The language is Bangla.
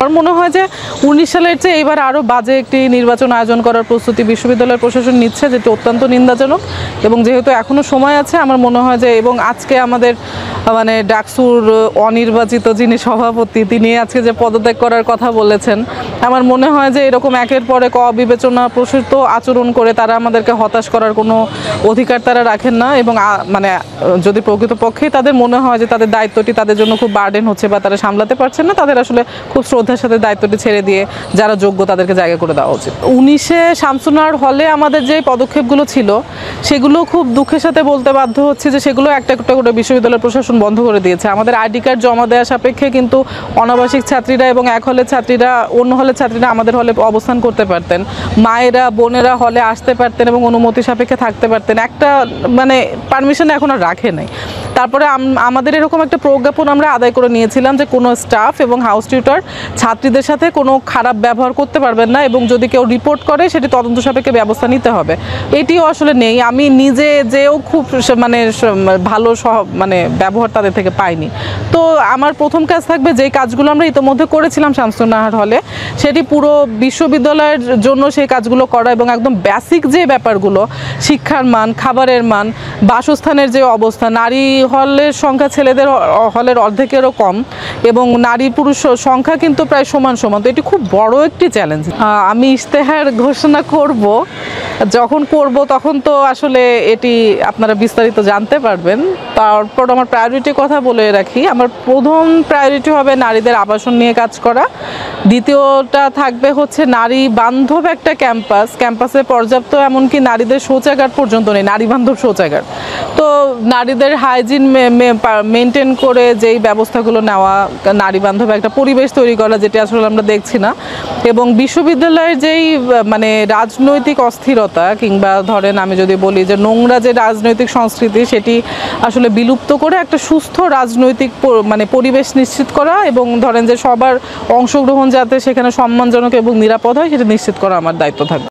আমার মনে হয় যে 19 সালের চেয়ে এবার আরও বাজে একটি নির্বাচন আয়োজন করার প্রস্তুতি বিশ্ববিদ্যালয় প্রশাসন নিচ্ছে, যেটি অত্যন্ত নিন্দাজনক। এবং যেহেতু এখনও সময় আছে, আমার মনে হয় যে, এবং আজকে আমাদের মানে ডাকসুর অনির্বাচিত যিনি সভাপতি, তিনি আজকে যে পদত্যাগ করার কথা বলেছেন, আমার মনে হয় যে এরকম একের পর এক অবিবেচনা প্রসূত আচরণ করে তারা আমাদেরকে হতাশ করার কোনো অধিকার তারা রাখেন না। এবং মানে যদি প্রকৃতপক্ষেই তাদের মনে হয় যে তাদের দায়িত্বটি তাদের জন্য খুব বার্ডেন হচ্ছে বা তারা সামলাতে পারছেন না, তাদের আসলে খুব শ্রদ্ধার সাথে দায়িত্বটি ছেড়ে দিয়ে যারা যোগ্য তাদেরকে জায়গা করে দেওয়া উচিত। 19-এ শামসুন্নাহার হলে আমাদের যে পদক্ষেপগুলো ছিল সেগুলো খুব দুঃখের সাথে বলতে বাধ্য হচ্ছে যে সেগুলো একটা একটা করে বিশ্ববিদ্যালয় প্রশাসন বন্ধ করে দিয়েছে। আমাদের আইডি কার্ড জমা দেওয়া সাপেক্ষে কিন্তু অনাবাসিক ছাত্রীরা এবং এক হলের ছাত্রীরা অন্য হলের ছাত্রীরা আমাদের হলে অবস্থান করতে পারতেন, মায়েরা বোনেরা হলে আসতে পারতেন এবং অনুমতি সাপেক্ষে থাকতে পারতেন। একটা মানে পারমিশন এখন আর রাখে নাই। তারপরে আমাদের এরকম একটা প্রজ্ঞাপন আমরা আদায় করে নিয়েছিলাম যে কোনো স্টাফ এবং হাউস টিউটর ছাত্রীদের সাথে কোনো খারাপ ব্যবহার করতে পারবেন না, এবং যদি কেউ রিপোর্ট করে সেটি তদন্ত সাপেক্ষে ব্যবস্থা নিতে হবে। এটিও আসলে নেই। আমি নিজে যেও খুব মানে ভালো মানে ব্যবহার তাদের থেকে পাইনি। তো আমার প্রথম কাজ থাকবে যেই কাজগুলো আমরা ইতোমধ্যে করেছিলাম শামসুন্নাহার হলে, সেটি পুরো বিশ্ববিদ্যালয়ের জন্য সেই কাজগুলো করা, এবং একদম বেসিক যে ব্যাপারগুলো, শিক্ষার মান, খাবারের মান, বাসস্থানের যে অবস্থা, নারী হলের সংখ্যা ছেলেদের হলের অর্ধেকেরও কম, এবং নারী পুরুষ সংখ্যা কিন্তু প্রায় সমান সমান। তো এটি খুব বড় একটি চ্যালেঞ্জ। আমি ইশতেহার ঘোষণা করব, যখন করব তখন তো আসলে এটি আপনারা বিস্তারিত জানতে পারবেন। তারপর আমার প্রায়োরিটির কথা বলে রাখি, আমার প্রথম প্রায়োরিটি হবে নারীদের আবাসন নিয়ে কাজ করা। দ্বিতীয়টা থাকবে হচ্ছে নারী বান্ধব একটা ক্যাম্পাসে পর্যাপ্ত এমনকি নারীদের শৌচাগার পর্যন্ত নেই, নারী বান্ধব শৌচাগার। তো নারীদের হাইজিন মেনটেন করে যেই ব্যবস্থাগুলো নেওয়া, নারী বান্ধব একটা পরিবেশ তৈরি করা, যেটা আসলে আমরা দেখছি না। এবং বিশ্ববিদ্যালয়ের যেই মানে রাজনৈতিক অস্থিরতা, কিংবা ধরেন আমি যদি বলি যে নোংরা যে রাজনৈতিক সংস্কৃতি, সেটি আসলে বিলুপ্ত করে একটা সুস্থ রাজনৈতিক মানে পরিবেশ নিশ্চিত করা, এবং ধরেন যে সবার অংশগ্রহণ যাতে সেখানে সম্মানজনক এবং নিরাপদ হয়, সেটা নিশ্চিত করা আমার দায়িত্ব থাকবে।